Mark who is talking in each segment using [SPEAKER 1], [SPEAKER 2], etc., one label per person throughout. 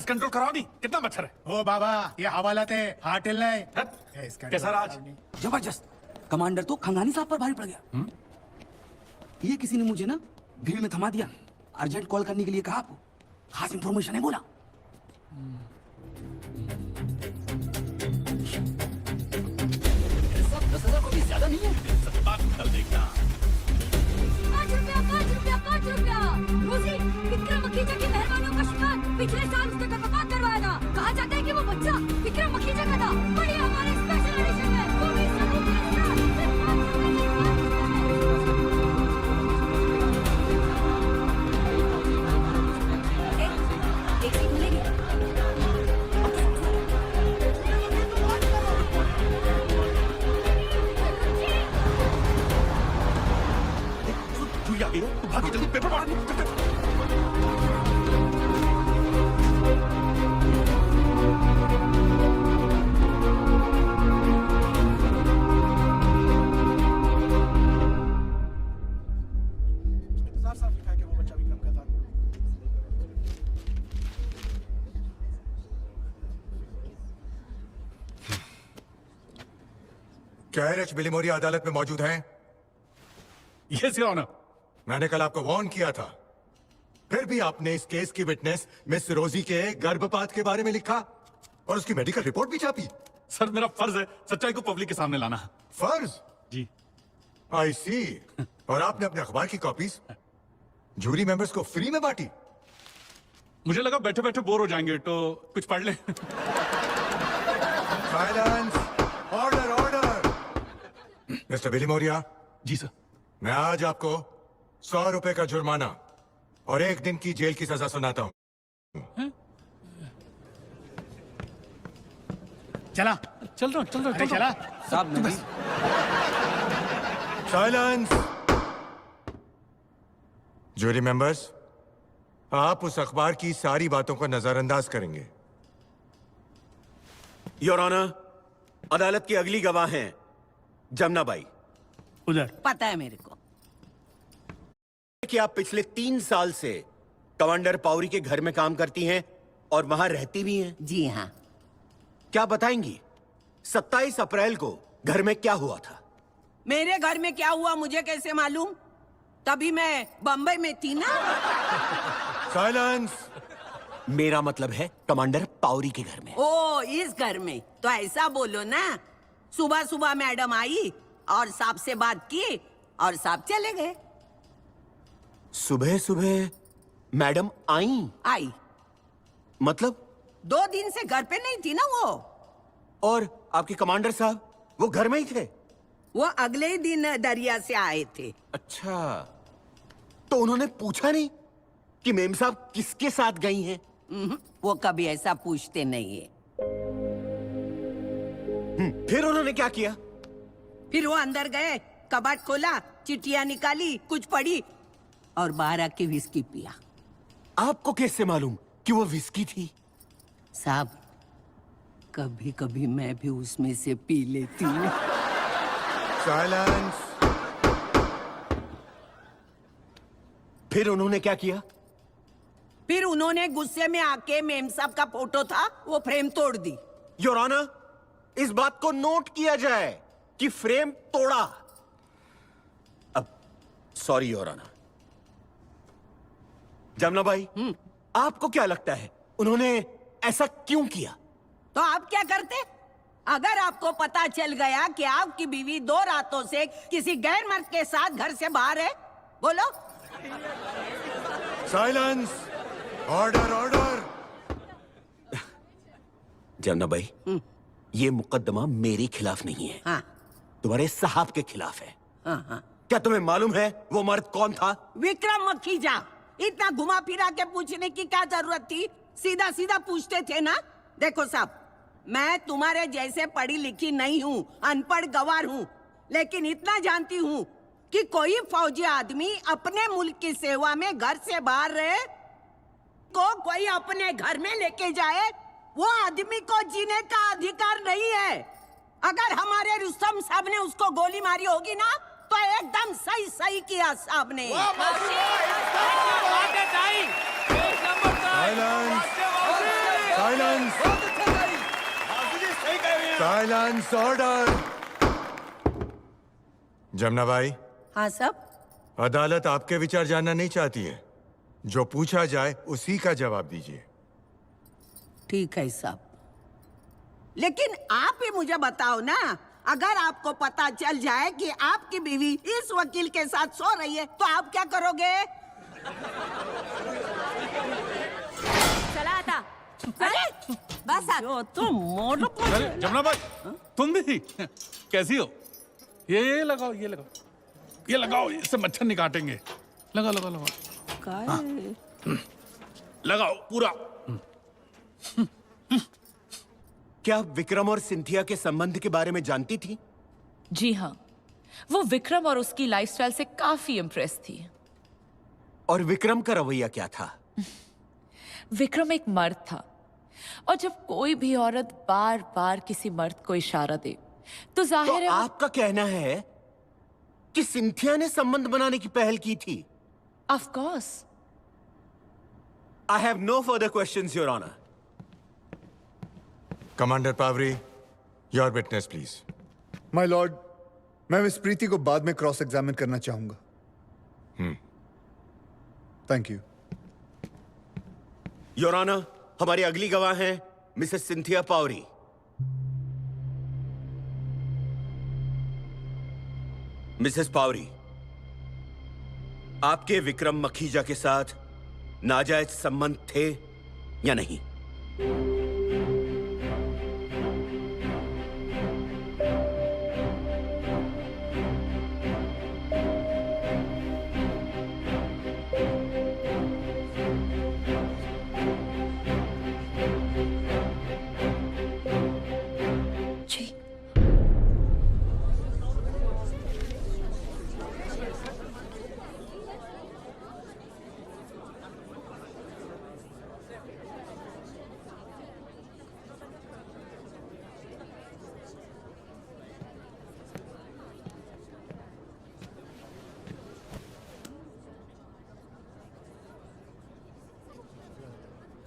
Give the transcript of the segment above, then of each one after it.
[SPEAKER 1] Control कराओ नहीं, कितना मच्छर है।
[SPEAKER 2] ओ बाबा ये हवाला थे हार्ट हिलना है।
[SPEAKER 1] कैसा राज?
[SPEAKER 3] जबरदस्त। कमांडर तो खंगानी साहब पर भारी पड़ गया। ये किसी ने मुझे ना भीड़ में थमा दिया, अर्जेंट कॉल करने के लिए कहा, आपको खास इंफॉर्मेशन है बोला। सब 10,000 को भी ज्यादा नहीं है।
[SPEAKER 1] कल देखना।
[SPEAKER 4] 5 रुपया 5 रुपया 5 रुपया। रोजी, विक्रम मखीजा की मेहरबानियों का शिकार पिछले साल उसने कफात करवाया था। कहा जाता है कि वो बच्चा विक्रम मखीजा का था। पढ़िए हमारे स्पेशल एडिशन में, वो भी सबूत के साथ। सिर्फ 5 रुपये की 5 रुपये। एक सीट मिलेगी।
[SPEAKER 1] तू आ गई हो, तू भागी जल्दी पेपर पढ़।
[SPEAKER 2] साफ लिखा है कि वो बच्चा विक्रम का था।
[SPEAKER 5] क्या एच बिलीमोरिया अदालत में मौजूद हैं?
[SPEAKER 1] Yes your honour.
[SPEAKER 5] मैंने कल आपको वार्न किया था, फिर भी आपने इस केस की विटनेस मिस रोजी के गर्भपात के बारे में लिखा और उसकी मेडिकल रिपोर्ट भी छापी।
[SPEAKER 1] सर मेरा फर्ज है सच्चाई को पब्लिक के सामने लाना।
[SPEAKER 5] फर्ज?
[SPEAKER 1] जी।
[SPEAKER 5] आई सी। और आपने अपने अखबार की कॉपीज जूरी मेंबर्स को फ्री में बांटी?
[SPEAKER 1] मुझे लगा बैठे बैठे बोर हो जाएंगे तो कुछ पढ़ ले।
[SPEAKER 5] Silence, order order. मिस्टर बिलीमोरिया,
[SPEAKER 1] जी सर।
[SPEAKER 5] मैं आज आपको 100 रुपए का जुर्माना और 1 दिन की जेल की सजा सुनाता हूं।
[SPEAKER 2] चला
[SPEAKER 1] चल रहा
[SPEAKER 2] अरे चला
[SPEAKER 3] साहब नहीं।
[SPEAKER 5] साइलेंस। जूरी मेंबर्स, आप उस अखबार की सारी बातों को नजरअंदाज करेंगे।
[SPEAKER 6] योर ऑनर, अदालत की अगली गवाह हैं जमुना बाई।
[SPEAKER 2] उधर
[SPEAKER 7] पता है मेरे को।
[SPEAKER 6] कि आप पिछले 3 साल से कमांडर पाउरी के घर में काम करती हैं और वहां रहती भी हैं।
[SPEAKER 7] जी हाँ।
[SPEAKER 6] क्या बताएंगी 27 अप्रैल को घर में क्या हुआ था?
[SPEAKER 7] मेरे घर में क्या हुआ मुझे कैसे मालूम? तभी मैं बम्बई में थी ना।
[SPEAKER 5] साइलेंस।
[SPEAKER 6] मेरा मतलब है कमांडर पाउरी के घर में।
[SPEAKER 7] ओ इस घर में तो ऐसा बोलो ना। सुबह सुबह मैडम आई और साहब से बात की और साहब चले गए।
[SPEAKER 6] सुबह सुबह मैडम
[SPEAKER 7] आई
[SPEAKER 6] मतलब?
[SPEAKER 7] 2 दिन से घर पे नहीं थी ना वो।
[SPEAKER 6] और आपके कमांडर साहब वो घर में ही थे?
[SPEAKER 7] वो अगले ही दिन दरिया से आए थे।
[SPEAKER 6] अच्छा, तो उन्होंने पूछा नहीं कि मेम साहब किसके साथ गई हैं?
[SPEAKER 7] वो कभी ऐसा पूछते नहीं है।
[SPEAKER 6] फिर उन्होंने क्या किया?
[SPEAKER 7] फिर वो अंदर गए, कबाड़ खोला, चिट्ठियां निकाली, कुछ पढ़ी और बाहर आके विस्की पिया।
[SPEAKER 6] आपको कैसे मालूम कि वो विस्की थी?
[SPEAKER 7] साहब कभी कभी मैं भी उसमें से पी लेती हूँ।
[SPEAKER 5] साइलेंस।
[SPEAKER 6] फिर उन्होंने क्या किया?
[SPEAKER 7] फिर उन्होंने गुस्से में आके मेम साहब का फोटो था वो फ्रेम तोड़ दी।
[SPEAKER 6] योर ऑनर, इस बात को नोट किया जाए कि फ्रेम तोड़ा। अब सॉरी योर ऑनर। जमुना भाई, आपको क्या लगता है उन्होंने ऐसा क्यों किया?
[SPEAKER 7] तो आप क्या करते अगर आपको पता चल गया कि आपकी बीवी 2 रातों से किसी गैर मर्द के साथ घर से बाहर है? बोलो।
[SPEAKER 5] Silence, order order.
[SPEAKER 6] जमुना भाई, ये मुकदमा मेरे खिलाफ नहीं है।
[SPEAKER 7] हाँ
[SPEAKER 6] तुम्हारे साहब के खिलाफ है।
[SPEAKER 7] हाँ।
[SPEAKER 6] क्या तुम्हें मालूम है वो मर्द कौन था?
[SPEAKER 7] विक्रम मखीजा। इतना घुमा फिरा के पूछने की क्या जरूरत थी? सीधा सीधा पूछते थे ना। देखो साहब, मैं तुम्हारे जैसे पढ़ी लिखी नहीं हूँ, अनपढ़ गवार हूँ, लेकिन इतना जानती हूँ कि कोई फौजी आदमी अपने मुल्क की सेवा में घर से बाहर रहे को कोई अपने घर में लेके जाए, वो आदमी को जीने का अधिकार नहीं है। अगर हमारे रुस्तम साहब ने उसको गोली मारी होगी ना तो एकदम सही सही किया साहब ने।
[SPEAKER 5] साइलेंस। Silence order. जमुना भाई,
[SPEAKER 7] हाँ सब
[SPEAKER 5] अदालत आपके विचार जानना नहीं चाहती है। जो पूछा जाए उसी का जवाब दीजिए।
[SPEAKER 7] ठीक है साहब, लेकिन आप ही मुझे बताओ ना, अगर आपको पता चल जाए कि आपकी बीवी इस वकील के साथ सो रही है तो आप क्या करोगे?
[SPEAKER 4] चला आता अरे बस आप
[SPEAKER 7] जो तो मोड़
[SPEAKER 1] अरे जमुना भाई, तुम भी कैसी हो? ये लगाओ, ये लगाओ, ये लगाओ, इससे मच्छर नहीं काटेंगे। लगाओ लगाओ लगाओ, लगाओ पूरा।
[SPEAKER 6] क्या आप विक्रम और सिंथिया के संबंध के बारे में जानती थी?
[SPEAKER 8] जी हाँ, वो विक्रम और उसकी लाइफस्टाइल से काफी इम्प्रेस थी।
[SPEAKER 6] और विक्रम का रवैया क्या था?
[SPEAKER 8] विक्रम एक मर्द था, और जब कोई भी औरत बार बार किसी मर्द को इशारा दे तो
[SPEAKER 6] तो
[SPEAKER 8] जाहिर है
[SPEAKER 6] आपका कहना है कि सिंथिया ने संबंध बनाने की पहल की थी?
[SPEAKER 8] Of course.
[SPEAKER 6] I have no further questions, your honour.
[SPEAKER 5] Commander Pavri, your witness please.
[SPEAKER 9] My lord, मैं मिस प्रीति को बाद में क्रॉस एग्जामिन करना चाहूंगा। Thank you.
[SPEAKER 6] योर ऑनर, हमारी अगली गवाह हैं Mrs Cynthia Pavri. Mrs Pavri, आपके विक्रम मखीजा के साथ नाजायज संबंध थे या नहीं?
[SPEAKER 8] जी।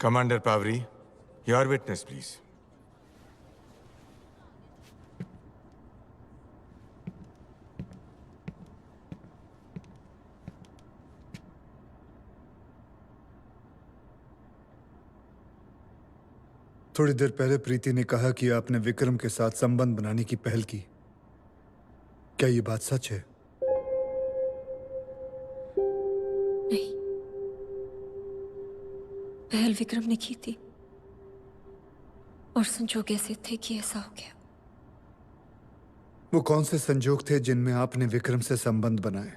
[SPEAKER 5] Commander Pavri, your witness please.
[SPEAKER 9] थोड़ी देर पहले प्रीति ने कहा कि आपने विक्रम के साथ संबंध बनाने की पहल की। क्या ये बात सच है?
[SPEAKER 10] नहीं, पहल विक्रम ने की थी और संजोग ऐसे थे कि ऐसा हो गया।
[SPEAKER 9] वो कौन से संजोग थे जिनमें आपने विक्रम से संबंध बनाए?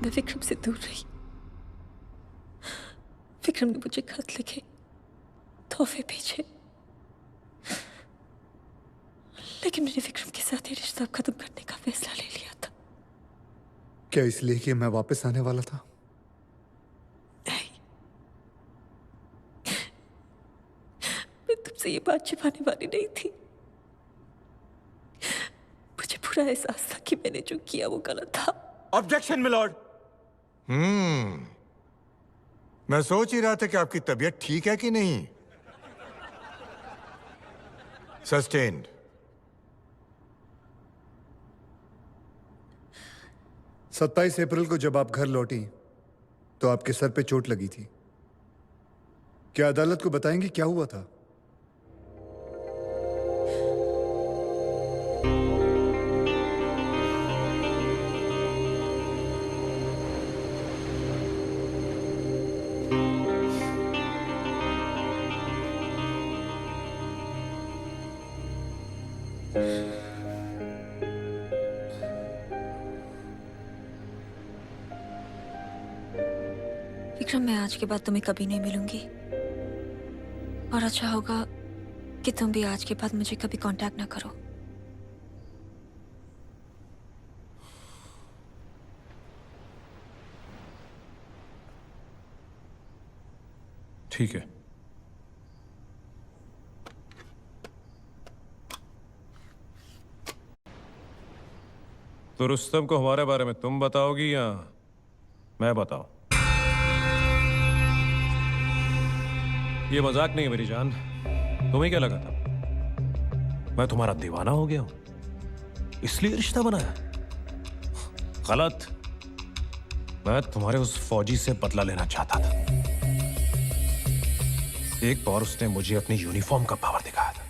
[SPEAKER 10] मैं विक्रम से दूर रही। विक्रम ने मुझे खत लिखे, तोहफे भेजे, लेकिन मैंने विक्रम के साथ ये रिश्ता खत्म करने का फैसला ले लिया था।
[SPEAKER 9] क्या इसलिए कि मैं वापस आने वाला था?
[SPEAKER 10] नहीं, मैं तुमसे ये बात छिपाने वाली नहीं थी। मुझे पूरा एहसास था कि मैंने जो किया वो गलत था।
[SPEAKER 6] Objection my lord.
[SPEAKER 5] मैं सोच ही रहा था कि आपकी तबीयत ठीक है कि नहीं। सस्टेन्ड।
[SPEAKER 9] सत्ताईस अप्रैल को जब आप घर लौटी तो आपके सर पे चोट लगी थी। क्या अदालत को बताएंगे क्या हुआ था?
[SPEAKER 10] विक्रम, मैं आज के बाद तुम्हें कभी नहीं मिलूंगी। और अच्छा होगा कि तुम भी आज के बाद मुझे कभी कांटेक्ट ना करो।
[SPEAKER 11] ठीक है। तो रुस्तम को हमारे बारे में तुम बताओगी या मैं बताऊं? ये मजाक नहीं है मेरी जान। तुम्हें क्या लगा था मैं तुम्हारा दीवाना हो गया हूं इसलिए रिश्ता बनाया? गलत। मैं तुम्हारे उस फौजी से बदला लेना चाहता था। एक बार उसने मुझे अपनी यूनिफॉर्म का पावर दिखाया था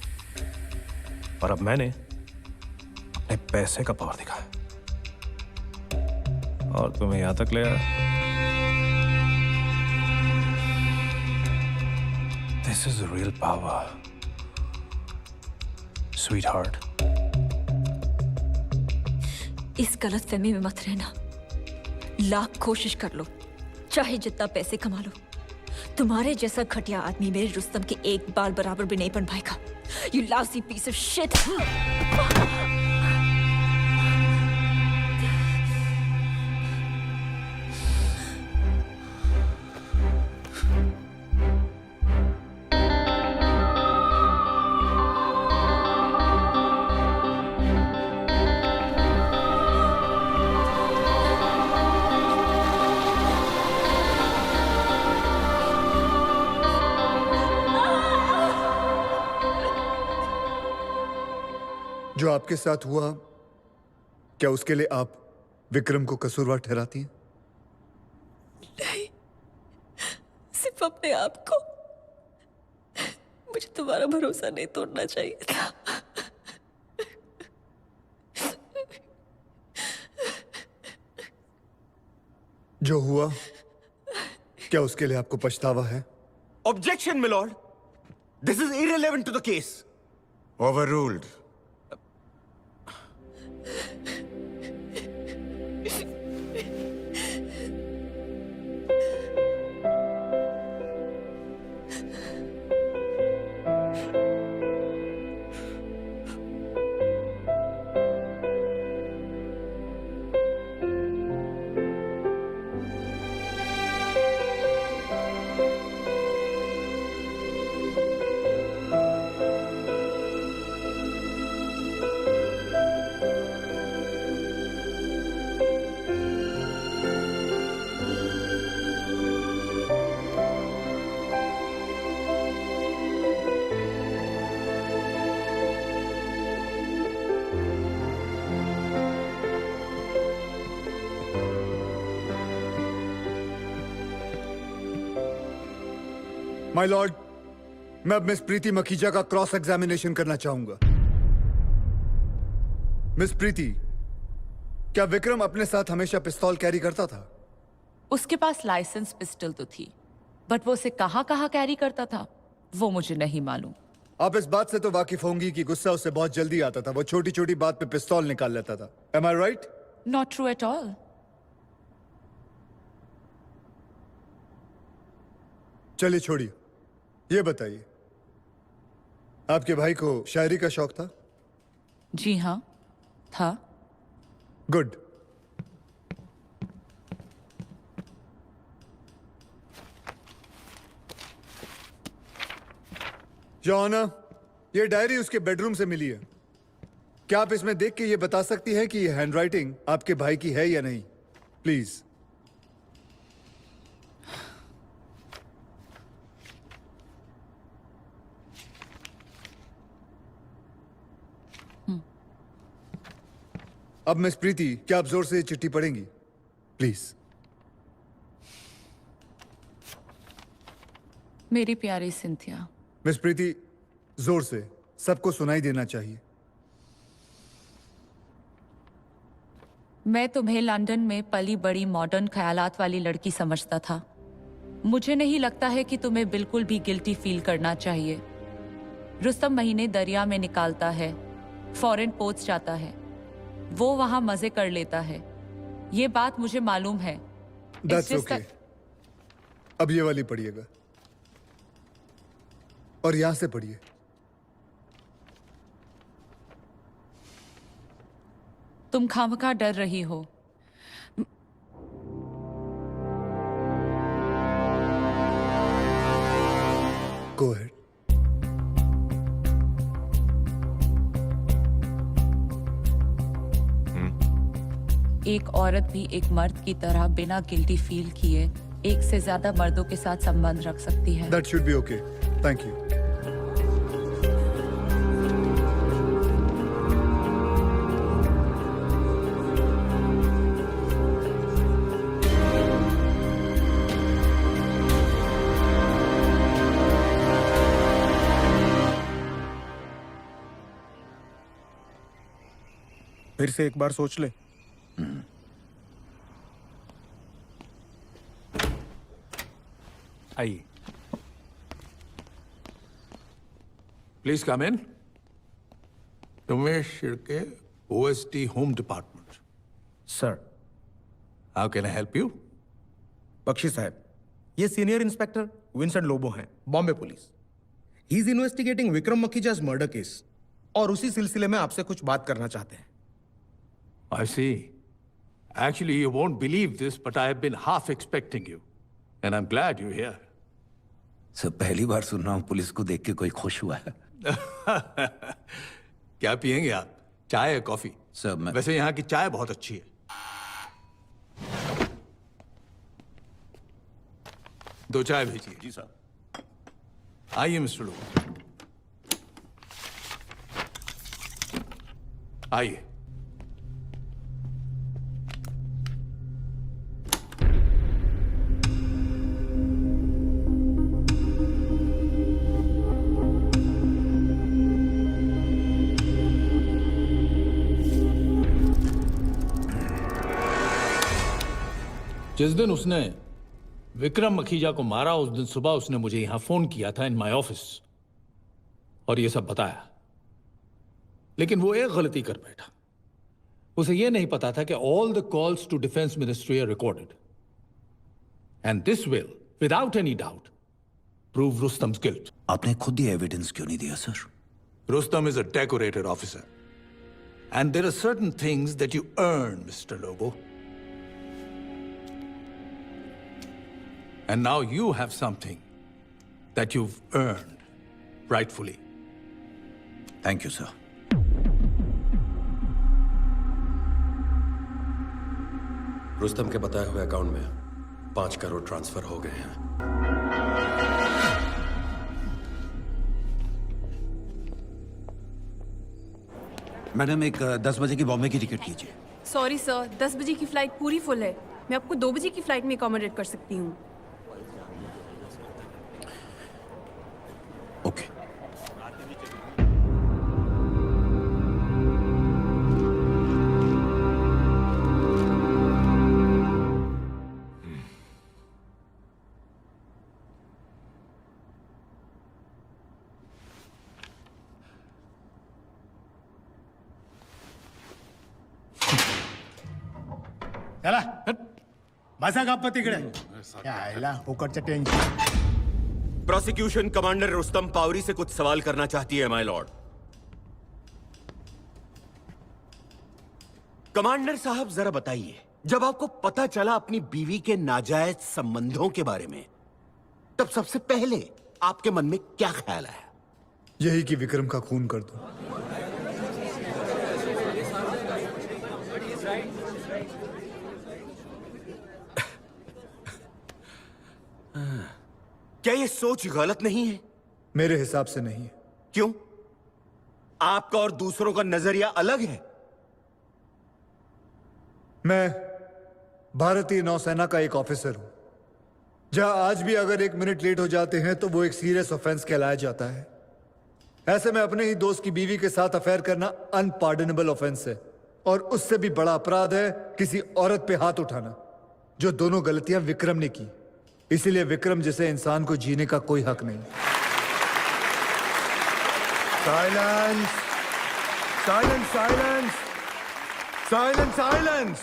[SPEAKER 11] और अब मैंने अपने पैसे का पावर दिखाया और तुम्हें यहां तक ले आया। This is real power sweetheart.
[SPEAKER 10] इस गलतफहमी में मत रहना। लाख कोशिश कर लो, चाहे जितना पैसे कमा लो, तुम्हारे जैसा घटिया आदमी मेरे रुस्तम के एक बाल बराबर भी नहीं बन पाएगा। You lousy piece of shit!
[SPEAKER 9] जो आपके साथ हुआ, क्या उसके लिए आप विक्रम को कसूरवार ठहराती हैं?
[SPEAKER 10] नहीं, सिर्फ अपने आप को। मुझे तुम्हारा भरोसा नहीं तोड़ना चाहिए था।
[SPEAKER 9] जो हुआ, क्या उसके लिए आपको पछतावा है?
[SPEAKER 6] Objection my lord, this is irrelevant to the case.
[SPEAKER 5] Overruled.
[SPEAKER 9] My lord, मैं अब मिस प्रीति मखीजा का क्रॉस एग्जामिनेशन करना चाहूंगा। मिस प्रीति, क्या विक्रम अपने साथ हमेशा पिस्तौल कैरी करता था?
[SPEAKER 8] उसके पास लाइसेंस पिस्टल तो थी, बट वो उसे कहां कहां कैरी करता था वो मुझे नहीं मालूम।
[SPEAKER 9] आप इस बात से तो वाकिफ होंगी कि गुस्सा उससे बहुत जल्दी आता था। वो छोटी छोटी बात पे पिस्तौल निकाल लेता था। Am I right?
[SPEAKER 8] Not true at all.
[SPEAKER 9] चलिए छोड़िए, ये बताइए, आपके भाई को शायरी का शौक था?
[SPEAKER 8] जी हाँ, था।
[SPEAKER 9] गुड। जॉना, ये डायरी उसके बेडरूम से मिली है। क्या आप इसमें देख के ये बता सकती हैं कि ये हैंडराइटिंग आपके भाई की है या नहीं? प्लीज। अब मिस प्रीति, क्या आप जोर से ये चिट्ठी पढ़ेंगी? प्लीज।
[SPEAKER 8] मेरी प्यारी सिंथिया।
[SPEAKER 9] मिस प्रीति, जोर से, सबको सुनाई देना चाहिए।
[SPEAKER 8] मैं तुम्हें लंदन में पली बड़ी मॉडर्न ख्यालात वाली लड़की समझता था। मुझे नहीं लगता है कि तुम्हें बिल्कुल भी गिल्टी फील करना चाहिए। रुस्तम महीने दरिया में निकालता है, फॉरेन पोस्ट जाता है, वो वहां मजे कर लेता है। ये बात मुझे मालूम है।
[SPEAKER 9] That's okay. अब ये वाली पढ़िएगा। और यहां से पढ़िए।
[SPEAKER 8] तुम खामखा डर रही हो।
[SPEAKER 9] Go ahead.
[SPEAKER 8] एक औरत भी एक मर्द की तरह बिना गिल्टी फील किए एक से ज्यादा मर्दों के साथ संबंध रख सकती है।
[SPEAKER 9] That should be okay. Thank you.
[SPEAKER 6] फिर से एक बार सोच ले।
[SPEAKER 1] आइए, please come in. Ramesh Shirke, OST home department.
[SPEAKER 6] Sir,
[SPEAKER 1] how can I help you?
[SPEAKER 6] Bakshi साहब, ये सीनियर इंस्पेक्टर विंसेंट लोबो हैं, Bombay police. He is investigating Vikram Makhija's murder case और उसी सिलसिले में आपसे कुछ बात करना चाहते हैं।
[SPEAKER 1] I see. Actually, you won't believe this, but I have been half expecting you. And I'm glad you're here.
[SPEAKER 3] Sir पहली बार सुन रहा हूँ पुलिस को देख के कोई खुश हुआ है।
[SPEAKER 1] क्या पियेंगे आप? चाय या कॉफी?
[SPEAKER 3] सर मैं
[SPEAKER 1] वैसे यहाँ की चाय बहुत अच्छी है। 2 चाय भेजिए।
[SPEAKER 6] जी सर।
[SPEAKER 1] आइए मिस्टर लोबो, आइए। जिस दिन उसने विक्रम मखीजा को मारा उस दिन सुबह उसने मुझे यहां फोन किया था इन माय ऑफिस और ये सब बताया। लेकिन वो एक गलती कर बैठा। उसे यह नहीं पता था कि all the calls to defence ministry are recorded and this will without any doubt prove Rustam's guilt.
[SPEAKER 3] आपने खुद ही एविडेंस क्यों नहीं दिया sir?
[SPEAKER 1] Rustam is a decorated officer and there are certain things that you earn, Mr. Lobo. And now you have something that you've earned rightfully.
[SPEAKER 3] Thank you sir.
[SPEAKER 12] Rustam के बताए हुए account में 5 करोड़ ट्रांसफर हो गए हैं।
[SPEAKER 3] मैडम एक 10 बजे की बॉम्बे की टिकट कीजिए।
[SPEAKER 13] सॉरी सर, 10 बजे की फ्लाइट पूरी फुल है। मैं आपको 2 बजे की फ्लाइट में अकोमोडेट कर सकती हूँ।
[SPEAKER 3] ओके।
[SPEAKER 2] चला बसा गप्प तिकडे यायला फुकटचं tension.
[SPEAKER 6] Prosecution commander Rustam Pavri से कुछ सवाल करना चाहती है माय लॉर्ड। कमांडर साहब जरा बताइए, जब आपको पता चला अपनी बीवी के नाजायज संबंधों के बारे में, तब सबसे पहले आपके मन में क्या ख्याल आया?
[SPEAKER 9] यही कि विक्रम का खून कर दो।
[SPEAKER 6] क्या ये सोच गलत नहीं है?
[SPEAKER 9] मेरे हिसाब से नहीं है।
[SPEAKER 6] क्यों? आपका और दूसरों का नजरिया अलग है।
[SPEAKER 9] मैं भारतीय नौसेना का एक ऑफिसर हूं, जहां आज भी अगर 1 मिनट लेट हो जाते हैं तो वो एक सीरियस ऑफेंस कहलाया जाता है। ऐसे में अपने ही दोस्त की बीवी के साथ अफेयर करना अनपार्डनेबल ऑफेंस है और उससे भी बड़ा अपराध है किसी औरत पे हाथ उठाना, जो दोनों गलतियां विक्रम ने की। इसीलिए विक्रम जैसे इंसान को जीने का कोई हक नहीं।
[SPEAKER 5] Silence, silence, silence, silence, silence.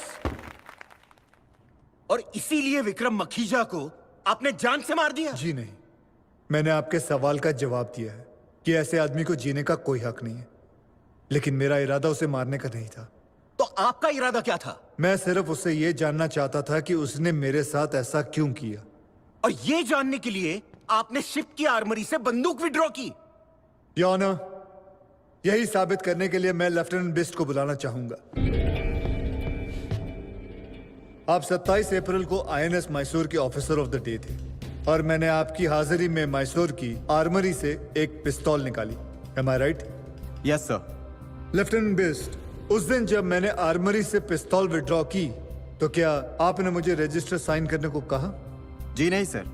[SPEAKER 6] और इसीलिए विक्रम मखीजा को आपने जान से मार दिया?
[SPEAKER 9] जी नहीं, मैंने आपके सवाल का जवाब दिया है कि ऐसे आदमी को जीने का कोई हक नहीं है, लेकिन मेरा इरादा उसे मारने का नहीं था।
[SPEAKER 3] तो आपका इरादा क्या था?
[SPEAKER 9] मैं सिर्फ उससे यह जानना चाहता था कि उसने मेरे साथ ऐसा क्यों किया।
[SPEAKER 3] और ये जानने के लिए आपने शिप की आर्मरी से बंदूक विड्रॉ की?
[SPEAKER 9] योर ऑनर, यही साबित करने के लिए मैं लेफ्टिनेंट बिस्ट को बुलाना चाहूंगा। आप 27 अप्रैल को आईएनएस मैसूर के ऑफिसर ऑफ द डे थे और मैंने आपकी हाजिरी में मैसूर की आर्मरी से एक पिस्तौल निकाली। Am I right?
[SPEAKER 3] Yes sir.
[SPEAKER 9] Lieutenant Bisht, उस दिन जब मैंने आर्मरी से पिस्तौल विड्रॉ की तो क्या आपने मुझे रजिस्टर साइन करने को कहा?
[SPEAKER 3] जी नहीं सर,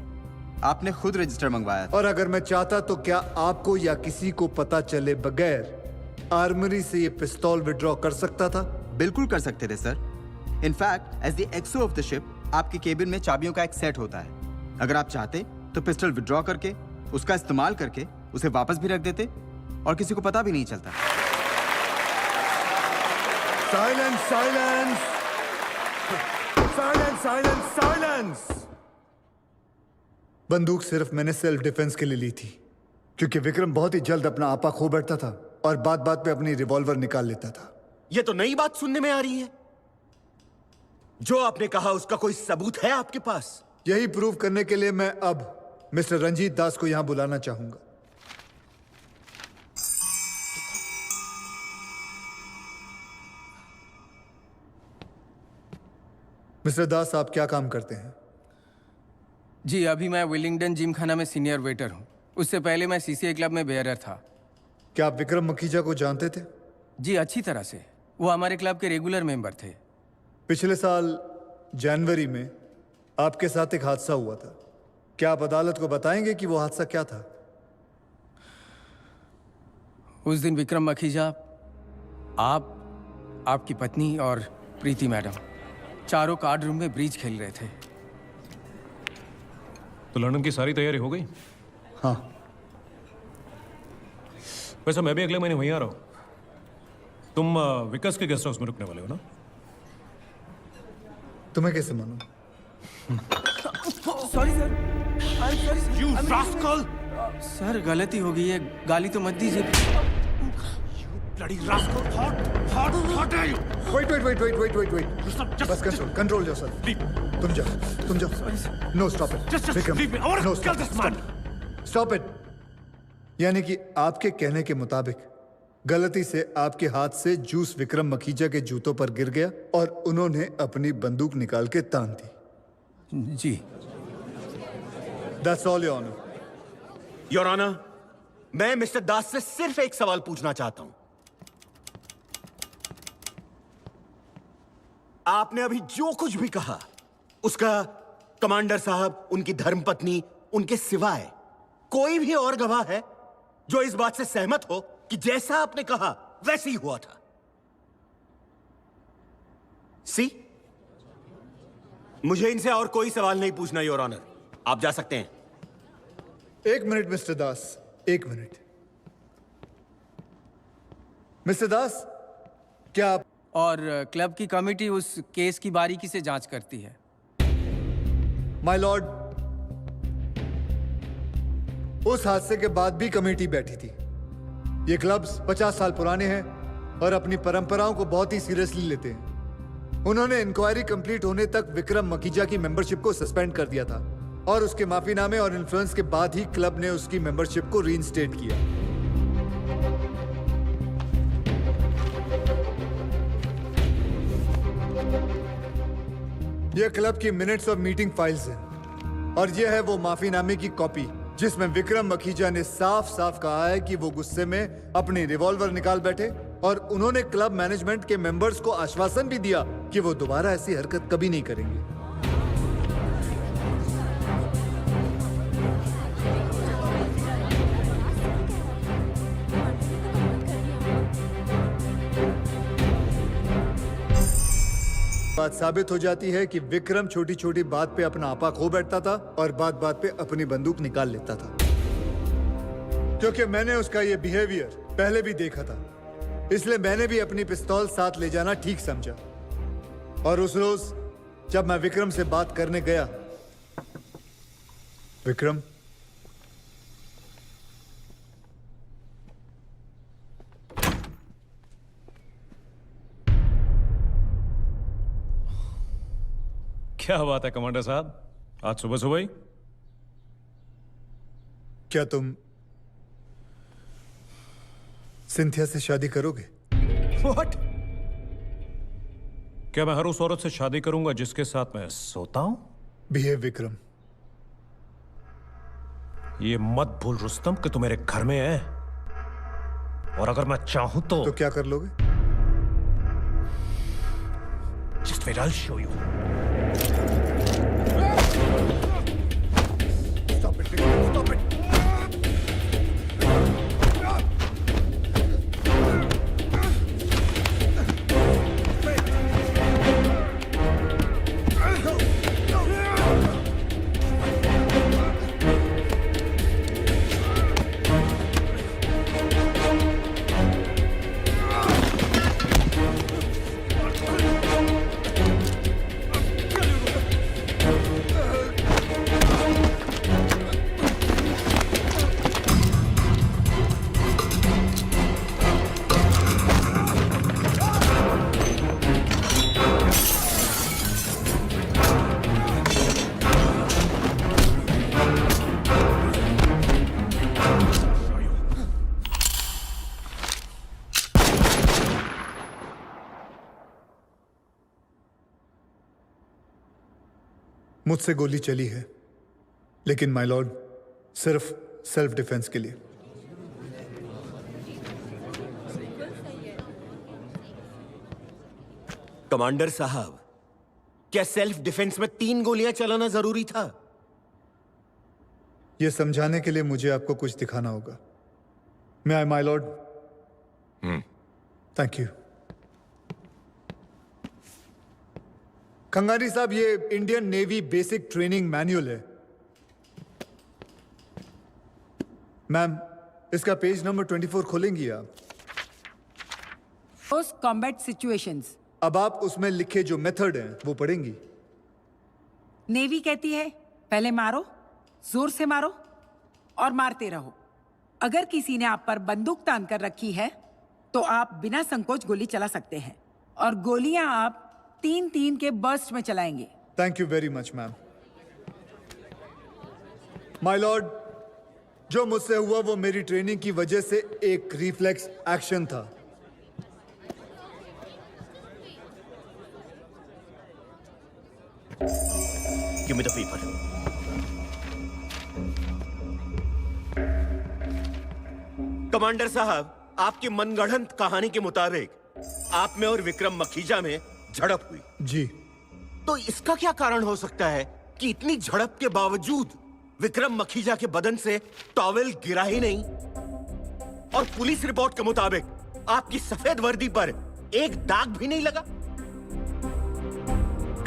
[SPEAKER 3] आपने खुद रजिस्टर मंगवाया था।
[SPEAKER 9] और अगर मैं चाहता तो क्या आपको या किसी को पता चले बगैर आर्मरी से ये पिस्तौल विड्रॉ कर सकता था?
[SPEAKER 3] बिल्कुल कर सकते थे sir. In fact as the XO of the ship आपके केबिन में चाबियों का एक सेट होता है। अगर आप चाहते तो पिस्टल विड्रॉ करके उसका इस्तेमाल करके उसे वापस भी रख देते और किसी को पता भी नहीं चलता।
[SPEAKER 9] Silence, silence, silence, silence, silence. बंदूक सिर्फ मैंने सेल्फ डिफेंस के लिए ली थी, क्योंकि विक्रम बहुत ही जल्द अपना आपा खो बैठता था और बात बात पे अपनी रिवॉल्वर निकाल लेता था।
[SPEAKER 3] ये तो नई बात सुनने में आ रही है। जो आपने कहा उसका कोई सबूत है आपके पास?
[SPEAKER 9] यही प्रूव करने के लिए मैं अब मिस्टर रंजीत दास को यहां बुलाना चाहूंगा। मिस्टर दास, आप क्या काम करते हैं?
[SPEAKER 14] जी, अभी मैं विलिंगडन जिम खाना में सीनियर वेटर हूँ। उससे पहले मैं सीसीए क्लब में बेयरर था।
[SPEAKER 9] क्या आप विक्रम मखीजा को जानते थे?
[SPEAKER 14] जी, अच्छी तरह से। वो हमारे क्लब के रेगुलर मेंबर थे।
[SPEAKER 9] पिछले साल जनवरी में आपके साथ एक हादसा हुआ था। क्या आप अदालत को बताएंगे कि वो हादसा क्या था?
[SPEAKER 14] उस दिन विक्रम मखीजा, आप, आपकी पत्नी और प्रीति मैडम चारों कार्ड रूम में ब्रीज खेल रहे थे।
[SPEAKER 11] तो लंदन की सारी तैयारी हो गई?
[SPEAKER 9] हाँ।
[SPEAKER 11] वैसे मैं भी अगले महीने वहीं आ रहा हूँ। तुम विकास के गेस्ट हाउस में रुकने वाले हो ना?
[SPEAKER 9] तुम्हें कैसे मालूम?
[SPEAKER 14] Sorry sir.
[SPEAKER 3] You rascal!
[SPEAKER 14] Sir, गलती हो गई है। गाली तो मत दीजिए।
[SPEAKER 3] Bloody rascal! What are you?
[SPEAKER 9] Wait. बस control yourself. तुम जाओ. No, stop it.
[SPEAKER 3] Just
[SPEAKER 9] Vikram,
[SPEAKER 3] leave me. I want
[SPEAKER 9] no,
[SPEAKER 3] to kill this man.
[SPEAKER 9] Stop it. यानी कि आपके कहने के मुताबिक गलती से आपके हाथ से जूस विक्रम मखीजा के जूतों पर गिर गया और उन्होंने अपनी बंदूक निकाल के तान दी।
[SPEAKER 14] जी।
[SPEAKER 9] That's all, Your Honor.
[SPEAKER 3] Your honour, मैं मिस्टर दास से सिर्फ एक सवाल पूछना चाहता हूं। आपने अभी जो कुछ भी कहा उसका कमांडर साहब, उनकी धर्मपत्नी, उनके सिवाय कोई भी और गवाह है जो इस बात से सहमत हो कि जैसा आपने कहा वैसे ही हुआ था? सी, मुझे इनसे और कोई सवाल नहीं पूछना योर ऑनर। आप जा सकते हैं।
[SPEAKER 9] एक मिनट मिस्टर दास, एक मिनट। मिस्टर दास, क्या आप
[SPEAKER 14] और क्लब की कमेटी उस केस की बारीकी से जांच करती है।
[SPEAKER 9] माय लॉर्ड, उस हादसे के बाद भी कमेटी बैठी थी। ये क्लब्स 50 साल पुराने हैं और अपनी परंपराओं को बहुत ही सीरियसली लेते हैं। उन्होंने इंक्वायरी कंप्लीट होने तक विक्रम मखीजा की मेंबरशिप को सस्पेंड कर दिया था और उसके माफीनामे और इन्फ्लुएंस के बाद ही क्लब ने उसकी मेंबरशिप को रीइंस्टेट किया। यह क्लब की मिनट्स और मीटिंग फाइल्स हैं और यह है वो माफीनामे की कॉपी जिसमें विक्रम मखीजा ने साफ साफ कहा है कि वो गुस्से में अपनी रिवॉल्वर निकाल बैठे और उन्होंने क्लब मैनेजमेंट के मेंबर्स को आश्वासन भी दिया कि वो दोबारा ऐसी हरकत कभी नहीं करेंगे। बात साबित हो जाती है कि विक्रम छोटी छोटी बात पे अपना आपा खो बैठता था और बात बात पे अपनी बंदूक निकाल लेता था। क्योंकि मैंने उसका ये बिहेवियर पहले भी देखा था, इसलिए मैंने भी अपनी पिस्तौल साथ ले जाना ठीक समझा। और उस रोज जब मैं विक्रम से बात करने गया, विक्रम,
[SPEAKER 11] क्या बात है कमांडर साहब, आज सुबह सुबह ही?
[SPEAKER 9] क्या तुम सिंथिया से शादी करोगे?
[SPEAKER 3] What?
[SPEAKER 11] क्या मैं हर उस औरत से शादी करूंगा जिसके साथ मैं सोता हूं?
[SPEAKER 9] बिहेव विक्रम।
[SPEAKER 11] ये मत भूल रुस्तम कि तू मेरे घर में है, और अगर मैं चाहूं तो
[SPEAKER 9] क्या कर लोगे?
[SPEAKER 11] Just wait, I'll show you.
[SPEAKER 9] Stop it, Vikram, stop it. मुझसे गोली चली है, लेकिन माय लॉर्ड सिर्फ सेल्फ डिफेंस के लिए।
[SPEAKER 3] कमांडर साहब, क्या सेल्फ डिफेंस में 3 गोलियां चलाना जरूरी था?
[SPEAKER 9] यह समझाने के लिए मुझे आपको कुछ दिखाना होगा। May I my lord? Thank you. Khangani साहब, ये Indian navy basic training manual है। मैम, इसका पेज नंबर 24 खोलेंगी आप?
[SPEAKER 7] Post combat situations.
[SPEAKER 9] अब आप उसमें लिखे जो मेथड हैं वो पढ़ेंगी।
[SPEAKER 7] नेवी कहती है पहले मारो, जोर से मारो और मारते रहो। अगर किसी ने आप पर बंदूक तान कर रखी है तो आप बिना संकोच गोली चला सकते हैं, और गोलियां आप 3-3 के बर्स्ट में चलाएंगे।
[SPEAKER 9] Thank you very much ma'am. My Lord, जो मुझसे हुआ वो मेरी ट्रेनिंग की वजह से एक रिफ्लेक्स एक्शन था।
[SPEAKER 3] Give me the paper. Commander साहब, आपकी मनगढ़ंत कहानी के मुताबिक आप में और विक्रम मखीजा में झड़प हुई।
[SPEAKER 9] जी।
[SPEAKER 3] तो इसका क्या कारण हो सकता है कि इतनी झड़प के बावजूद विक्रम मखीजा के बदन से टॉवेल गिरा ही नहीं, और पुलिस रिपोर्ट के मुताबिक आपकी सफेद वर्दी पर एक दाग भी नहीं लगा?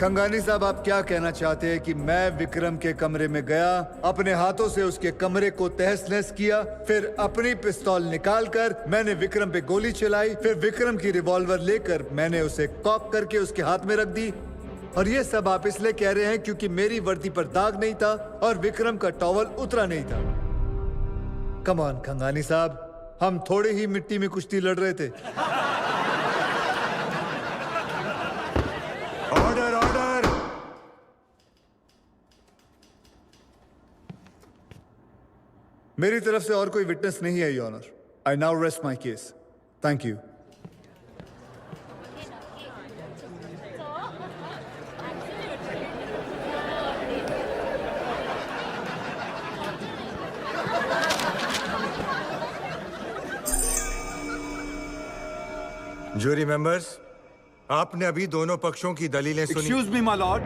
[SPEAKER 9] खंगानी साहब, आप क्या कहना चाहते हैं कि मैं विक्रम के कमरे में गया, अपने हाथों से उसके कमरे को तहस नहस किया, फिर अपनी पिस्तौल निकालकर मैंने विक्रम पे गोली चलाई, फिर विक्रम की रिवॉल्वर लेकर मैंने उसे कॉक करके उसके हाथ में रख दी, और ये सब आप इसलिए कह रहे हैं क्योंकि मेरी वर्दी पर दाग नहीं था और विक्रम का टॉवल उतरा नहीं था? कम ऑन खंगानी साहब, हम थोड़े ही मिट्टी में कुश्ती लड़ रहे थे।
[SPEAKER 5] Order order.
[SPEAKER 9] मेरी तरफ से और कोई विटनेस नहीं है your honour. I now rest my case. Thank you.
[SPEAKER 5] Jury members, आपने अभी दोनों पक्षों की दलीलें सुनी।
[SPEAKER 15] Excuse me my lord.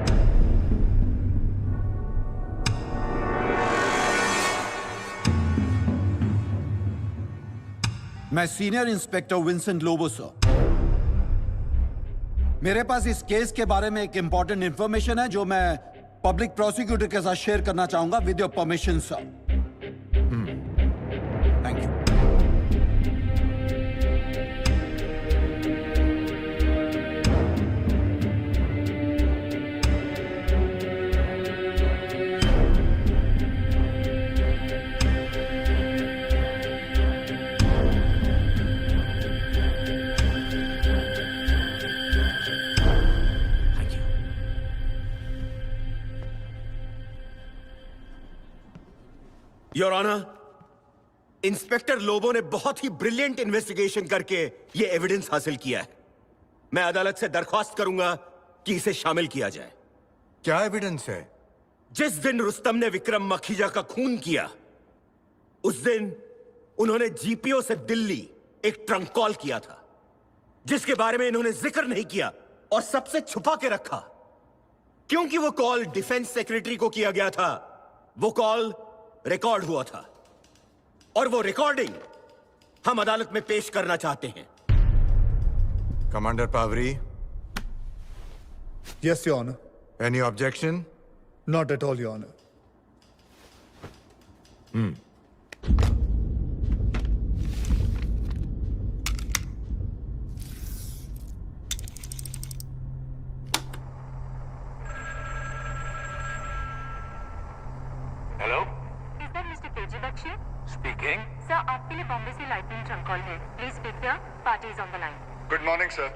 [SPEAKER 15] मैं senior inspector Vincent Lobo sir. मेरे पास इस केस के बारे में एक इंपॉर्टेंट इंफॉर्मेशन है जो मैं पब्लिक प्रोसिक्यूटर के साथ शेयर करना चाहूंगा with your permission sir. Thank you.
[SPEAKER 3] Your honour, inspector Lobo ने बहुत ही ब्रिलियंट इन्वेस्टिगेशन करके यह एविडेंस हासिल किया है। मैं अदालत से दरख्वास्त करूंगा कि इसे शामिल किया जाए।
[SPEAKER 5] क्या एविडेंस है?
[SPEAKER 3] जिस दिन रुस्तम ने विक्रम मखीजा का खून किया, उस दिन उन्होंने जीपीओ से दिल्ली एक ट्रंक कॉल किया था, जिसके बारे में इन्होंने जिक्र नहीं किया और सबसे छुपा के रखा, क्योंकि वो कॉल डिफेंस सेक्रेटरी को किया गया था। वो कॉल रिकॉर्ड हुआ था और वो रिकॉर्डिंग हम अदालत में पेश करना चाहते हैं।
[SPEAKER 5] Commander Pavri.
[SPEAKER 9] Yes, Your Honor.
[SPEAKER 5] Any objection?
[SPEAKER 9] Not at all, Your Honor.
[SPEAKER 16] Hello, is that Mr K G Bakhshi? Speaking. Sir, आपके लिए बॉम्बे से लाइटनिंग ट्रंक कॉल है। Please pick the party is on the line.
[SPEAKER 9] Good morning, sir.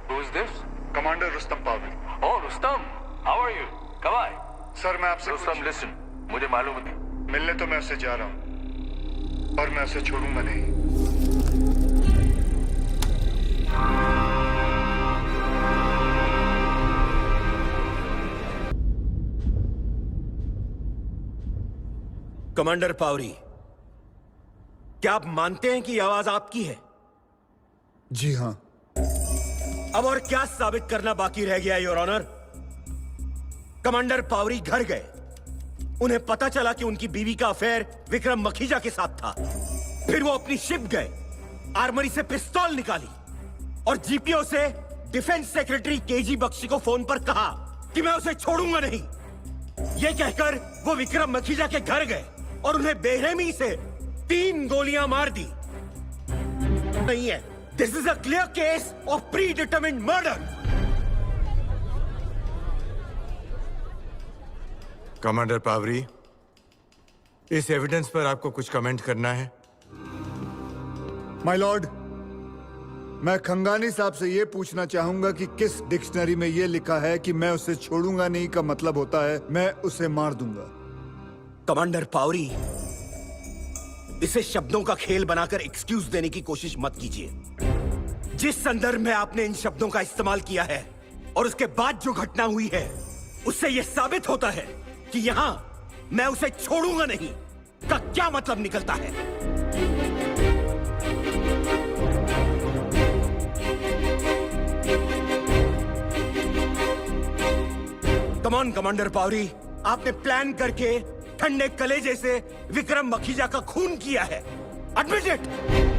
[SPEAKER 16] Who is this?
[SPEAKER 9] Commander Rustam Pavli.
[SPEAKER 16] Oh, Rustam, how are you? कब आए?
[SPEAKER 9] Sir, मैं आपसे
[SPEAKER 16] Rustam, listen, मुझे मालूम है।
[SPEAKER 9] मिलने तो मैं उससे जा रहा हूँ, और मैं उसे छोड़ूंगा नहीं।
[SPEAKER 3] कमांडर पावरी, क्या आप मानते हैं कि यह आवाज आपकी है?
[SPEAKER 9] जी हाँ।
[SPEAKER 3] अब और क्या साबित करना बाकी रह गया, योर ऑनर? कमांडर पावरी घर गए, उन्हें पता चला कि उनकी बीवी का अफेयर विक्रम मखीजा के साथ था। फिर वो अपनी शिप गए, आर्मरी से पिस्तौल निकाली और जीपीओ से डिफेंस सेक्रेटरी केजी बख्शी को फोन पर कहा कि मैं उसे छोड़ूंगा नहीं। यह कहकर वो विक्रम मखीजा के घर गए और उन्हें बेरहमी से 3 गोलियां मार दी। नहीं है, this is a clear case of predetermined murder.
[SPEAKER 5] Commander Pavri, इस एविडेंस पर आपको कुछ कमेंट करना है?
[SPEAKER 9] माय लॉर्ड, मैं खंगानी साहब से यह पूछना चाहूंगा कि किस डिक्शनरी में यह लिखा है कि मैं उसे छोड़ूंगा नहीं का मतलब होता है मैं उसे मार दूंगा।
[SPEAKER 3] कमांडर पावरी, इसे शब्दों का खेल बनाकर एक्सक्यूज देने की कोशिश मत कीजिए। जिस संदर्भ में आपने इन शब्दों का इस्तेमाल किया है और उसके बाद जो घटना हुई है, उससे यह साबित होता है कि यहां मैं उसे छोड़ूंगा नहीं का क्या मतलब निकलता है। कम ऑन कमांडर पावरी, आपने प्लान करके ठंडे कलेजे से विक्रम मखीजा का खून किया है। Admit it.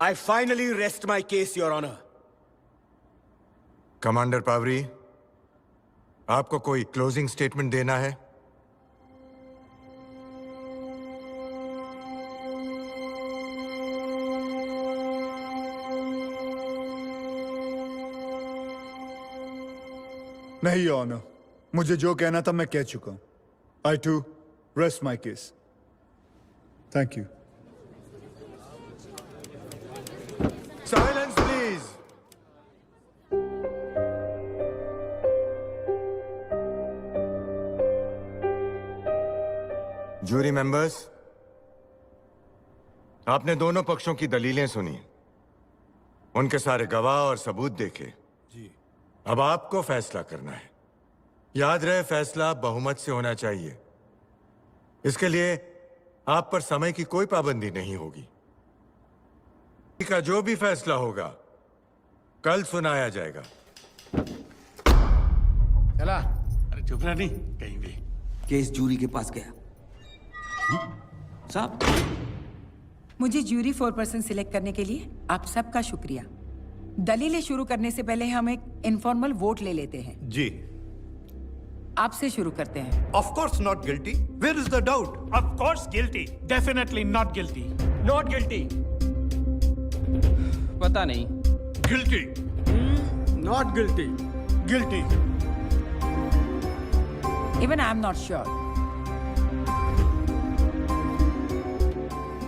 [SPEAKER 3] I finally rest my case, Your Honor.
[SPEAKER 5] Commander Pavri, आपको कोई क्लोजिंग स्टेटमेंट देना है?
[SPEAKER 9] नहीं योर ऑनर, मुझे जो कहना था मैं कह चुका हूं। I too rest my case. Thank you.
[SPEAKER 5] Silence please. Jury members, आपने दोनों पक्षों की दलीलें सुनी, उनके सारे गवाह और सबूत देखे। जी। अब आपको फैसला करना है। याद रहे, फैसला बहुमत से होना चाहिए। इसके लिए आप पर समय की कोई पाबंदी नहीं होगी। का जो भी फैसला होगा कल सुनाया जाएगा।
[SPEAKER 1] चला, अरे चुप रह, नहीं कहीं भी।
[SPEAKER 14] केस जूरी के पास गया। साहब,
[SPEAKER 17] मुझे ज्यूरी 4% सिलेक्ट करने के लिए आप सबका शुक्रिया। दलीलें शुरू करने से पहले हम एक इनफॉर्मल वोट ले लेते हैं।
[SPEAKER 15] जी।
[SPEAKER 17] आपसे शुरू करते हैं।
[SPEAKER 15] Of course not guilty. Where is the doubt?
[SPEAKER 2] Of course guilty. Definitely not guilty.
[SPEAKER 14] Not guilty. पता नहीं।
[SPEAKER 2] Guilty.
[SPEAKER 15] Not guilty.
[SPEAKER 2] Guilty.
[SPEAKER 17] Even I am not sure.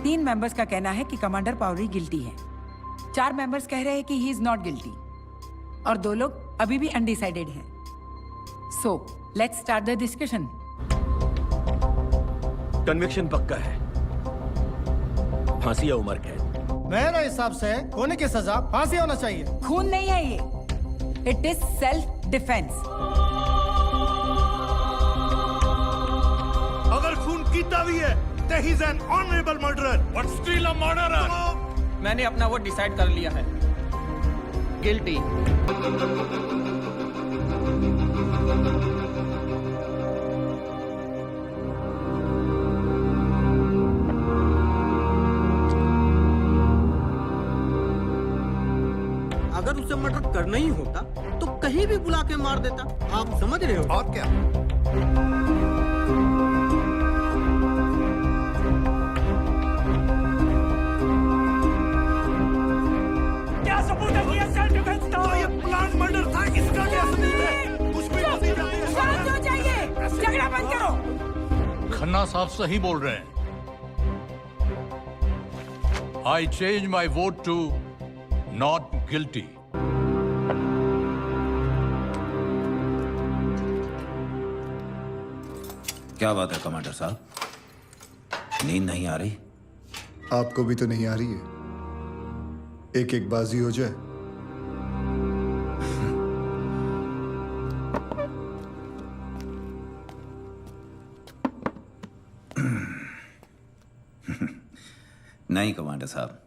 [SPEAKER 17] 3 members का कहना है कि कमांडर पावरी गिल्टी है। 4 मेंबर्स कह रहे हैं कि ही इज नॉट गिल्टी और 2 लोग अभी भी अनडिसाइडेड हैं। So let's start the discussion.
[SPEAKER 18] Conviction पक्का है, फांसी या उम्र कैद।
[SPEAKER 6] मेरे हिसाब से होने की सजा फांसी होना चाहिए।
[SPEAKER 17] खून नहीं है ये, इट इज सेल्फ डिफेंस।
[SPEAKER 2] अगर खून कीता भी है, then he's an honorable murderer, but still a murderer.
[SPEAKER 14] मैंने अपना वो डिसाइड कर लिया है, गिल्टी।
[SPEAKER 19] अगर उसे मर्डर करना ही होता तो कहीं भी बुला के मार देता। आप समझ रहे हो?
[SPEAKER 2] और क्या? क्या सबूत है कि ये सेल्फ डिफेंस था? तो ये प्लान मर्डर था, इसका क्या सबूत है? कुछ भी नहीं जानते।
[SPEAKER 17] शांत हो जाइए, झगड़ा बंद करो।
[SPEAKER 1] खन्ना साहब सही बोल रहे हैं। I change my vote to not guilty.
[SPEAKER 20] क्या बात है कमांडर साहब, नींद नहीं आ रही?
[SPEAKER 9] आपको भी तो नहीं आ रही है? एक एक बाजी हो जाए।
[SPEAKER 20] नहीं कमांडर साहब,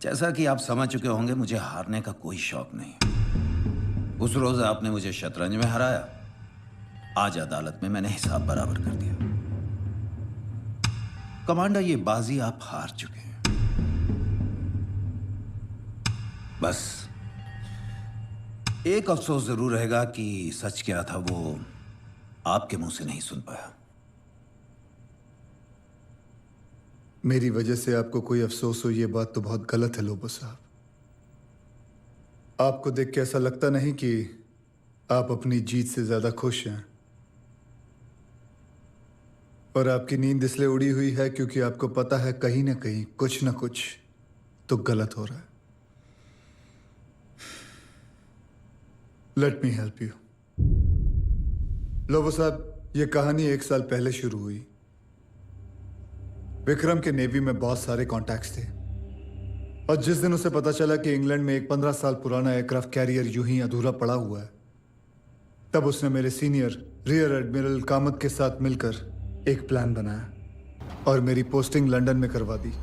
[SPEAKER 20] जैसा कि आप समझ चुके होंगे, मुझे हारने का कोई शौक नहीं। उस रोज आपने मुझे शतरंज में हराया, आज अदालत में मैंने हिसाब बराबर कर दिया। कमांडर, ये बाजी आप हार चुके हैं। बस एक अफसोस जरूर रहेगा कि सच क्या था वो आपके मुंह से नहीं सुन पाया।
[SPEAKER 9] मेरी वजह से आपको कोई अफसोस हो, ये बात तो बहुत गलत है लोबो साहब। आपको देख के ऐसा लगता नहीं कि आप अपनी जीत से ज्यादा खुश हैं, और आपकी नींद इसलिए उड़ी हुई है क्योंकि आपको पता है कहीं ना कहीं कुछ ना कुछ तो गलत हो रहा है। Let me help you. Lobo साहब, ये कहानी 1 साल पहले शुरू हुई। विक्रम के नेवी में बहुत सारे कॉन्टैक्ट्स थे, और जिस दिन उसे पता चला कि इंग्लैंड में एक 15 साल पुराना एयरक्राफ्ट कैरियर यूं ही अधूरा पड़ा हुआ है, तब उसने मेरे सीनियर रियर एडमिरल कामत के साथ मिलकर एक प्लान बनाया और मेरी पोस्टिंग लंदन में करवा दी।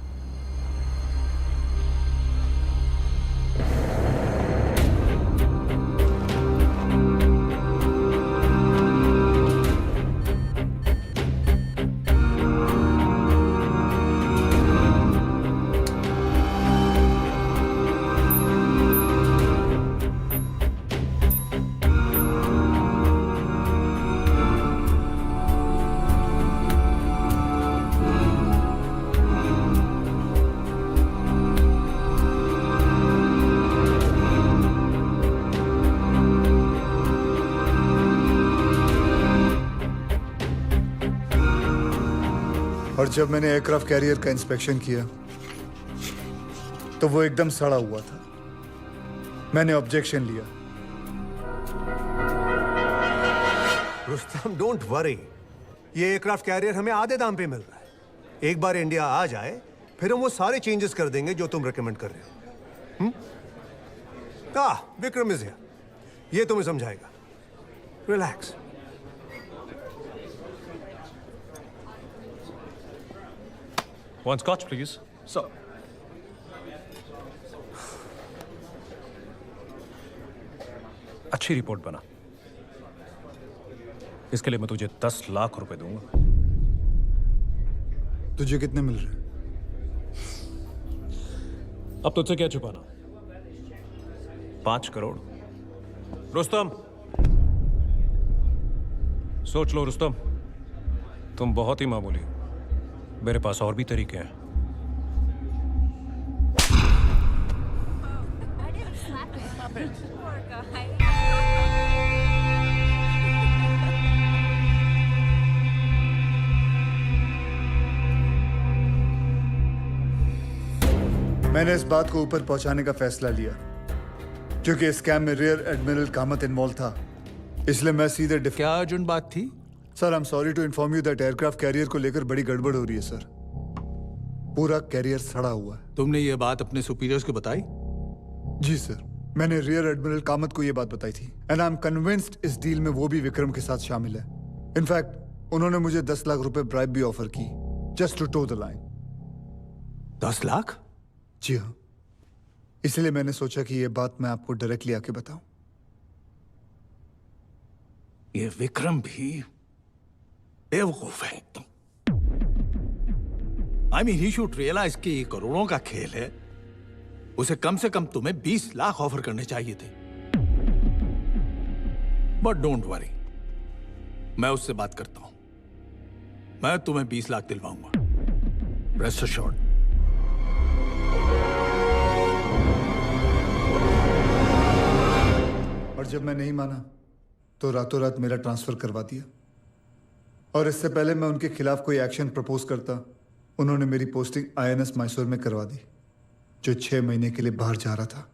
[SPEAKER 9] और जब मैंने एयरक्राफ्ट कैरियर का इंस्पेक्शन किया तो वो एकदम सड़ा हुआ था। मैंने ऑब्जेक्शन लिया।
[SPEAKER 21] रुस्तम, डोंट वरी, ये एयरक्राफ्ट कैरियर हमें आधे दाम पे मिल रहा है। एक बार इंडिया आ जाए फिर हम वो सारे चेंजेस कर देंगे जो तुम रेकमेंड कर रहे हो। विक्रम इज हियर, ये तुम्हें समझाएगा। Relax.
[SPEAKER 11] One scotch, please.
[SPEAKER 21] So,
[SPEAKER 11] अच्छी रिपोर्ट बना। इसके लिए मैं तुझे 10 लाख रुपए दूंगा।
[SPEAKER 9] तुझे कितने मिल रहे हैं?
[SPEAKER 11] अब तुझसे क्या छुपाना? 5 करोड़। रुस्तम, सोच लो रुस्तम, तुम बहुत ही मामूली हो। मेरे पास और भी तरीके हैं।
[SPEAKER 9] मैंने इस बात को ऊपर पहुंचाने का फैसला लिया क्योंकि इस स्कैम में रियर एडमिरल कामत इन्वॉल्व था इसलिए मैं सीधे
[SPEAKER 2] क्या अर्जेंट बात थी?
[SPEAKER 9] Sir, I am sorry to inform you that aircraft carrier को लेकर बड़ी गड़बड़ हो रही है सर। पूरा कैरियर सड़ा हुआ है।
[SPEAKER 2] तुमने ये बात अपने सुपीरियर्स को बताई?
[SPEAKER 9] जी सर, मैंने रियर एडमिरल कामत को ये बात बताई थी एंड आई एम कन्विंस्ड इस डील में वो भी विक्रम के साथ शामिल है। इनफैक्ट उन्होंने मुझे 10 लाख रुपए ब्राइब भी ऑफर की just to toe the line.
[SPEAKER 2] 10 lakh?
[SPEAKER 9] जी हाँ, इसलिए मैंने सोचा कि ये बात मैं आपको डायरेक्टली आके बताऊं।
[SPEAKER 2] ये विक्रम भी बेवकूफ है एकदम। I mean he should realise कि ये करोड़ों का खेल है। उसे कम से कम तुम्हें 20 लाख ऑफर करने चाहिए थे। बट डोंट वरी, मैं उससे बात करता हूं। मैं तुम्हें 20 लाख दिलवाऊंगा, रेस्ट एश्योर्ड।
[SPEAKER 9] और जब मैं नहीं माना तो रातों रात मेरा ट्रांसफर करवा दिया। और इससे पहले मैं उनके खिलाफ कोई एक्शन प्रपोज करता, उन्होंने मेरी पोस्टिंग INS मैसूर में करवा दी, जो 6 महीने के लिए बाहर जा रहा था।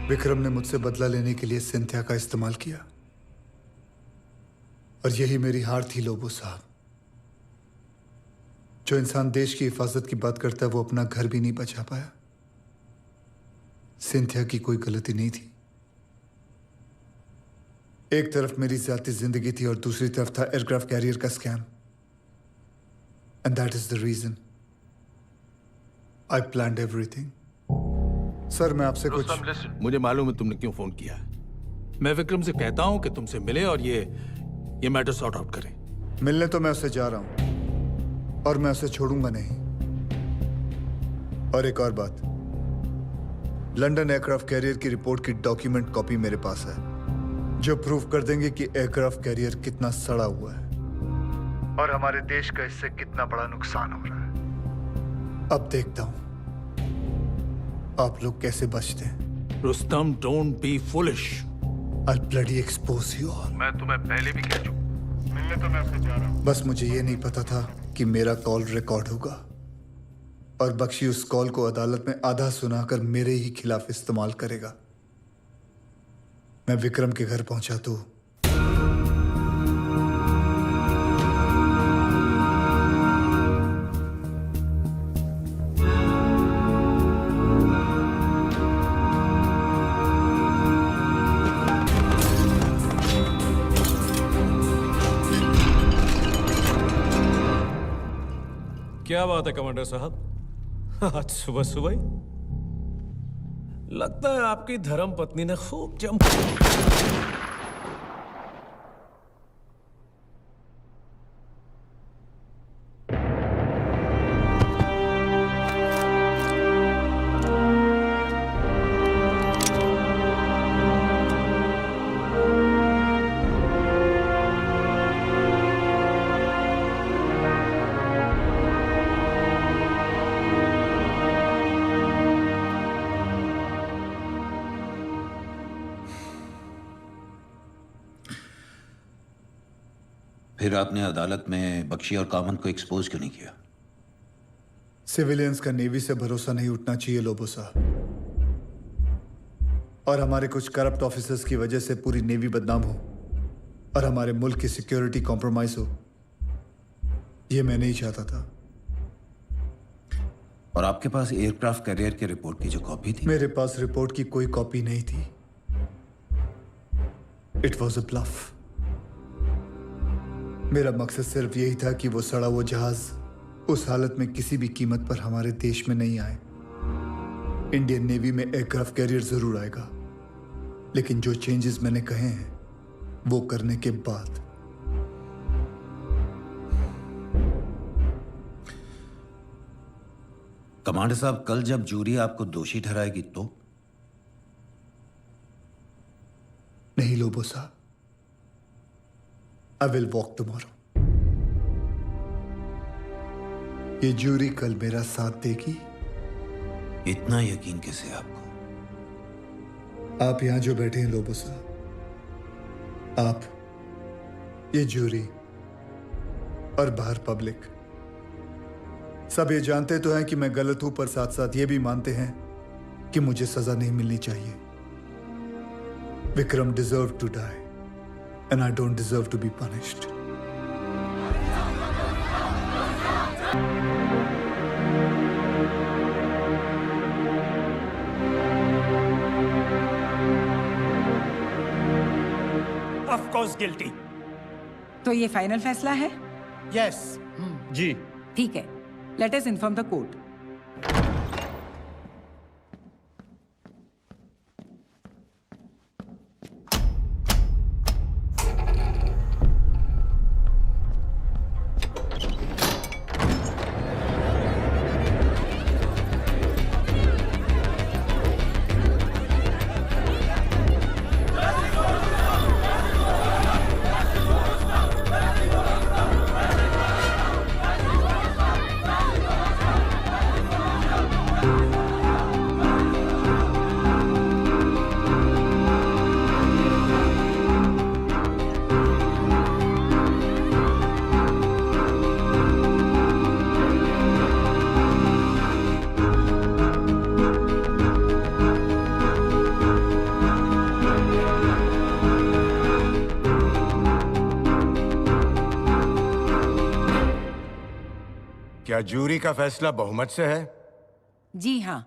[SPEAKER 9] विक्रम ने मुझसे बदला लेने के लिए सिंथिया का इस्तेमाल किया और यही मेरी हार थी लोबो साहब। जो इंसान देश की हिफाजत की बात करता है वो अपना घर भी नहीं बचा पाया। सिंथिया की कोई गलती नहीं थी। एक तरफ मेरी ज़ाती जिंदगी थी और दूसरी तरफ था एयरक्राफ्ट कैरियर का scam. And that is the reason I planned everything. Sir, मैं आपसे कुछ...
[SPEAKER 2] मुझे मालूम है तुमने क्यों फोन किया है। मैं विक्रम से कहता हूं कि तुमसे मिले और ये मैटर सॉर्ट आउट करें।
[SPEAKER 9] मिलने तो मैं उससे जा रहा हूं और मैं उसे छोड़ूंगा नहीं। और एक और बात, लंदन एयरक्राफ्ट कैरियर की रिपोर्ट की डॉक्यूमेंट कॉपी मेरे पास है, जो प्रूफ कर देंगे कि एयरक्राफ्ट कैरियर कितना सड़ा हुआ है और हमारे देश का इससे कितना बड़ा नुकसान हो रहा है। अब देखता हूं आप लोग कैसे बचते हैं।
[SPEAKER 2] Rustam, don't be foolish.
[SPEAKER 9] I'll bloody expose you all।
[SPEAKER 2] मैं तुम्हें पहले भी कह चुका। मिलने तो मैं उससे जा रहा हूं।
[SPEAKER 9] बस मुझे ये नहीं पता था कि मेरा कॉल रिकॉर्ड होगा और बख्शी उस कॉल को अदालत में आधा सुनाकर मेरे ही खिलाफ इस्तेमाल करेगा। मैं विक्रम के घर पहुंचा तो
[SPEAKER 11] क्या बात है कमांडर साहब, आज सुबह सुबह ही लगता है आपकी धर्म पत्नी ने खूब जम...
[SPEAKER 20] फिर आपने अदालत में बख्शी और कामत को एक्सपोज क्यों नहीं किया?
[SPEAKER 9] सिविलियंस का नेवी से भरोसा नहीं उठना चाहिए लोबो साहब, और हमारे कुछ करप्ट ऑफिसर्स की वजह से पूरी नेवी बदनाम हो और हमारे मुल्क की सिक्योरिटी कॉम्प्रोमाइज हो, ये मैं नहीं चाहता था।
[SPEAKER 20] और आपके पास एयरक्राफ्ट कैरियर के रिपोर्ट की जो कॉपी थी?
[SPEAKER 9] मेरे पास रिपोर्ट की कोई कॉपी नहीं थी। It was a bluff. मेरा मकसद सिर्फ यही था कि वो सड़ा वो जहाज उस हालत में किसी भी कीमत पर हमारे देश में नहीं आए। इंडियन नेवी में एयरक्राफ्ट कैरियर जरूर आएगा, लेकिन जो चेंजेस मैंने कहे हैं वो करने के बाद।
[SPEAKER 20] कमांडर साहब, कल जब जूरी आपको दोषी ठहराएगी तो?
[SPEAKER 9] नहीं लोबो साहब, I will walk tomorrow। ये जूरी कल मेरा साथ देगी।
[SPEAKER 20] इतना यकीन कैसे आपको?
[SPEAKER 9] आप यहां जो बैठे हैं लोबो साहब, आप, ये ज्यूरी और बाहर पब्लिक सब ये जानते तो हैं कि मैं गलत हूं, पर साथ साथ ये भी मानते हैं कि मुझे सजा नहीं मिलनी चाहिए। Vikram deserve to die and I don't deserve to be punished.
[SPEAKER 18] Of course guilty.
[SPEAKER 17] तो ये फाइनल फैसला है?
[SPEAKER 18] यस जी।
[SPEAKER 17] ठीक है, let us inform the court.
[SPEAKER 5] क्या जूरी का फैसला बहुमत से है?
[SPEAKER 17] जी हाँ।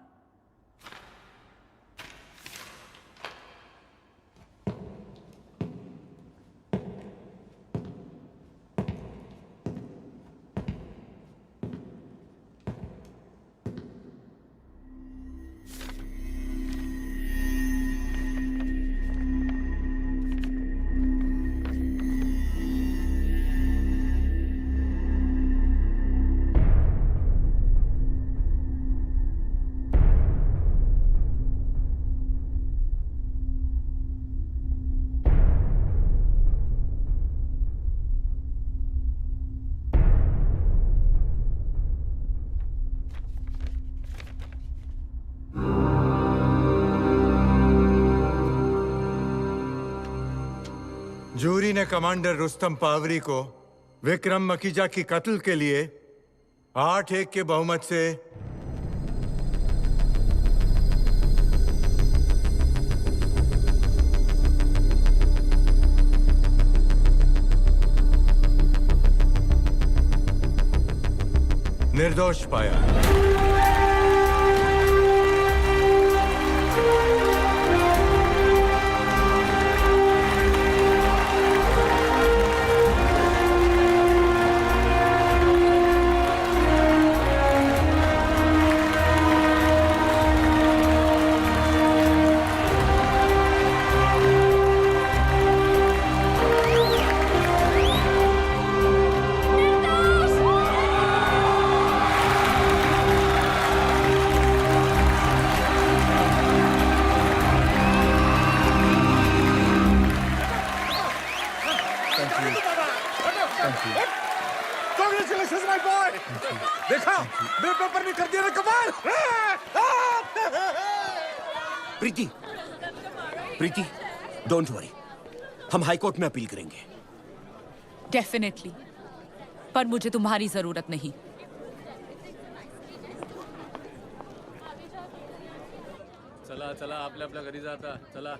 [SPEAKER 5] जूरी ने कमांडर रुस्तम पावरी को विक्रम मखीजा की कत्ल के लिए 8-1 के बहुमत से निर्दोष पाया।
[SPEAKER 1] Congratulations, my boy! देखा, मेरे पेपर में कर दिया ना कमाल!
[SPEAKER 3] प्रीति, प्रीति, डोंट वरी, हम हाई कोर्ट में अपील करेंगे।
[SPEAKER 8] डेफिनेटली, पर मुझे तुम्हारी जरूरत नहीं।
[SPEAKER 2] चला चला आपल्या आपल्या घरी जाता चला।